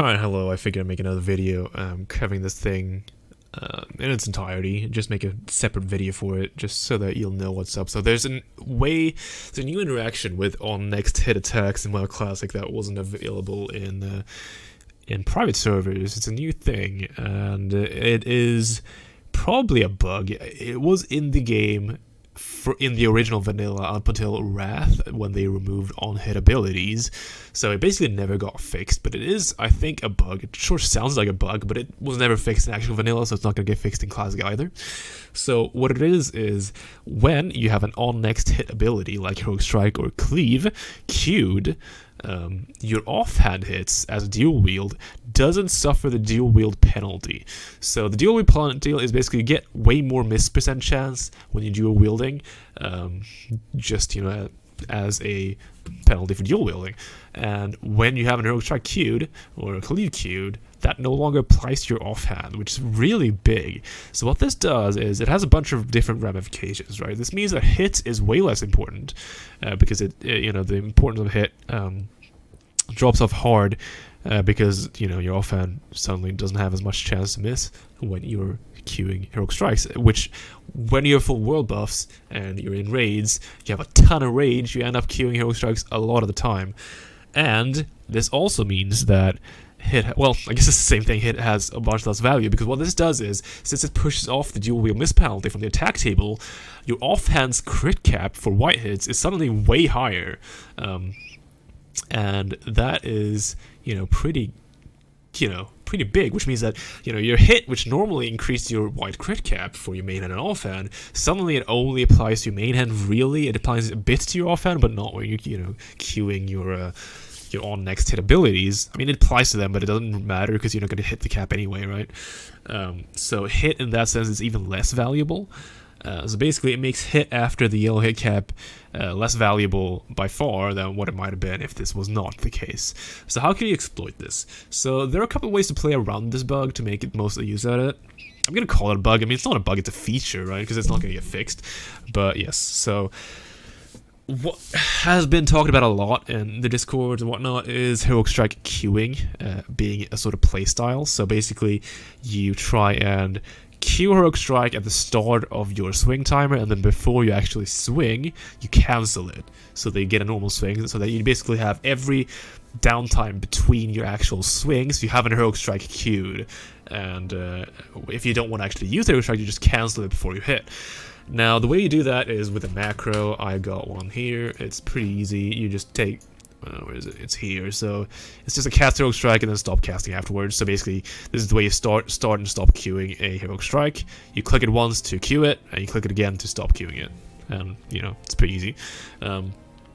Alright, hello, I figured I'd make another video covering this thing in its entirety, just make a separate video for it, just so that you'll know what's up. So there's a new interaction with on next hit attacks in WoW Classic that wasn't available in private servers. It's a new thing, and it is probably a bug. It was in the game in the original vanilla up until Wrath, when they removed on-hit abilities, so it basically never got fixed. But it is, I think, a bug. It sure sounds like a bug, but it was never fixed in actual vanilla, so it's not going to get fixed in Classic either. So what it is when you have an on-next hit ability like Heroic Strike or Cleave queued, your offhand hits as dual wield doesn't suffer the dual wield penalty. So the dual wield penalty is basically you get way more miss percent chance when you're dual wielding, just as a penalty for dual wielding. And when you have an Heroic Strike queued or a Cleave queued, that no longer applies to your offhand, which is really big. So what this does is it has a bunch of different ramifications, right? This means that hit is way less important because the importance of hit drops off hard because your offhand suddenly doesn't have as much chance to miss when you're queuing Heroic Strikes, which when you're full world buffs and you're in raids, you have a ton of rage, you end up queuing Heroic Strikes a lot of the time. And this also means that hit, well, I guess it's the same thing, hit has a bunch less value, because what this does is, since it pushes off the dual wield miss penalty from the attack table, your offhand's crit cap for white hits is suddenly way higher. And that is, pretty big, which means that, your hit, which normally increased your white crit cap for your main hand and offhand, suddenly it only applies to your main hand, really. It applies a bit to your offhand, but not when you're, queuing your on next hit abilities. I mean, it applies to them, but it doesn't matter because you're not going to hit the cap anyway, right? So hit in that sense is even less valuable. So basically, it makes hit after the yellow hit cap less valuable by far than what it might have been if this was not the case. So how can you exploit this? So there are a couple of ways to play around this bug to make it mostly use out of it. I'm going to call it a bug. I mean, it's not a bug, it's a feature, right? Because it's not going to get fixed. But yes, so what has been talked about a lot in the Discord and whatnot is Heroic Strike queuing being a sort of playstyle. So basically, you try and queue Heroic Strike at the start of your swing timer, and then before you actually swing, you cancel it, so they get a normal swing, so that you basically have every downtime between your actual swings, you have an Heroic Strike queued, and if you don't want to actually use Heroic Strike, you just cancel it before you hit. Now, the way you do that is with a macro. I got one here. It's pretty easy. You just take, where is it? It's here. So it's just a cast Heroic Strike and then stop casting afterwards. So basically, this is the way you start and stop queuing a Heroic Strike. You click it once to queue it, and you click it again to stop queuing it. And, it's pretty easy.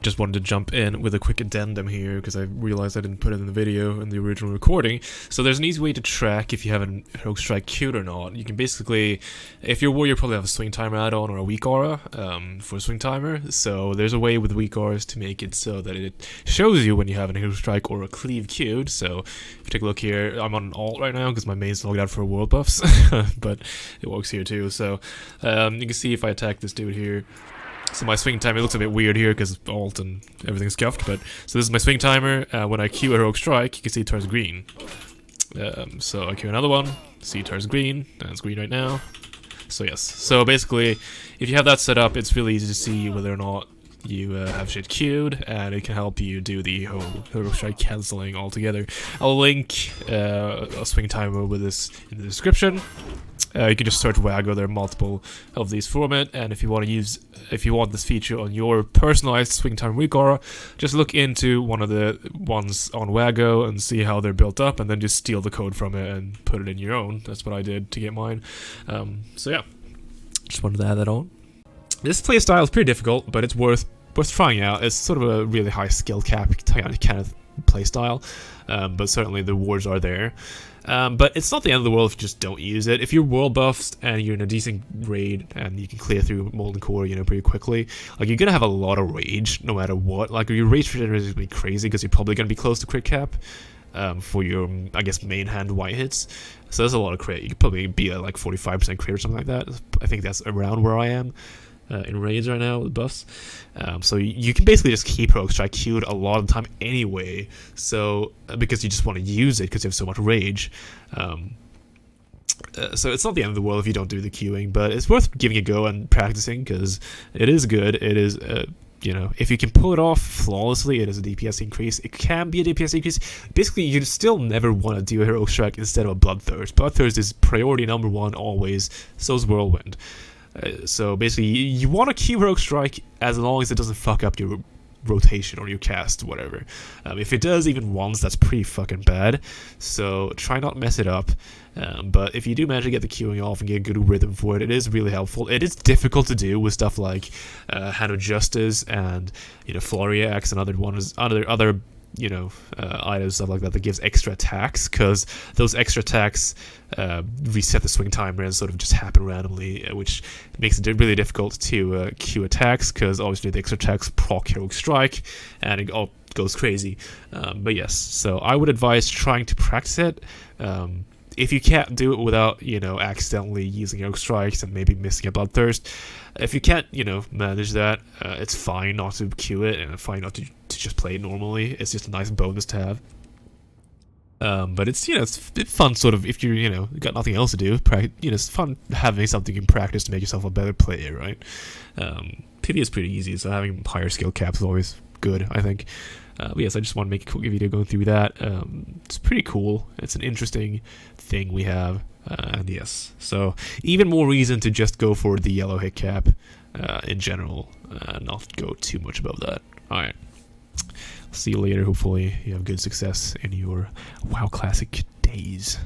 Just wanted to jump in with a quick addendum here because I realized I didn't put it in the video in the original recording. So there's an easy way to track if you have an Heroic Strike queued or not. You can basically, if you're warrior, you probably have a swing timer add-on or a weak aura for a swing timer. So there's a way with weak auras to make it so that it shows you when you have an Heroic Strike or a Cleave queued. So if you take a look here, I'm on an alt right now because my main's logged out for world buffs, but it works here too. So you can see if I attack this dude here. So my swing timer, it looks a bit weird here because alt and everything's scuffed, but so this is my swing timer. When I queue a Heroic Strike, you can see it turns green. So I queue another one, see it turns green, and it's green right now. So yes, so basically, if you have that set up, it's really easy to see whether or not you have shit queued, and it can help you do the whole Heroic Strike cancelling altogether. I'll link a swing timer with this in the description. You can just search WAGO. There are multiple of these for it, and if you want this feature on your personalized swing time weak aura, just look into one of the ones on WAGO and see how they're built up, and then just steal the code from it and put it in your own. That's what I did to get mine. So yeah, just wanted to add that on. This playstyle is pretty difficult, but it's worth trying out. It's sort of a really high skill cap kind of playstyle, but certainly the rewards are there. But it's not the end of the world if you just don't use it. If you're world buffed and you're in a decent raid and you can clear through Molten Core, pretty quickly, like, you're gonna have a lot of rage no matter what. Like, your rage regeneration is gonna be crazy because you're probably gonna be close to crit cap for your, I guess, main hand white hits. So there's a lot of crit. You could probably be at like 45% crit or something like that. I think that's around where I am. in raids right now with buffs. So you can basically just keep Rogue Strike queued a lot of the time anyway. So because you just want to use it because you have so much rage. So it's not the end of the world if you don't do the queuing, but it's worth giving a go and practicing because it is good. It is, you know, if you can pull it off flawlessly, it is a DPS increase. It can be a DPS increase. Basically, you still never want to do a Heroic Strike instead of a Bloodthirst. Bloodthirst is priority number 1 always, so is Whirlwind. So basically, you want to keep Heroic Strike as long as it doesn't fuck up your rotation or your cast, whatever. If it does even once, that's pretty fucking bad. So try not mess it up. But if you do manage to get the queuing off and get a good rhythm for it, it is really helpful. It is difficult to do with stuff like Hand of Justice and Flurry Axe and other you know, items, stuff like that gives extra attacks, because those extra attacks reset the swing timer and sort of just happen randomly, which makes it really difficult to queue attacks, because obviously the extra attacks proc Heroic Strike and it all goes crazy. But yes, so I would advise trying to practice it. If you can't do it without, accidentally using Heroic Strikes and maybe missing a Bloodthirst, if you can't, manage that, it's fine not to queue it and fine not to just play it normally. It's just a nice bonus to have. But it's, it's fun sort of if you, got nothing else to do. It's fun having something you can practice to make yourself a better player, right? PvE is pretty easy, so having higher skill caps is always good, I think. But yes, I just want to make a quick video going through that. It's pretty cool. It's an interesting thing we have. And yes, so even more reason to just go for the yellow hit cap in general, not go too much above that. Alright, see you later. Hopefully you have good success in your WoW Classic days.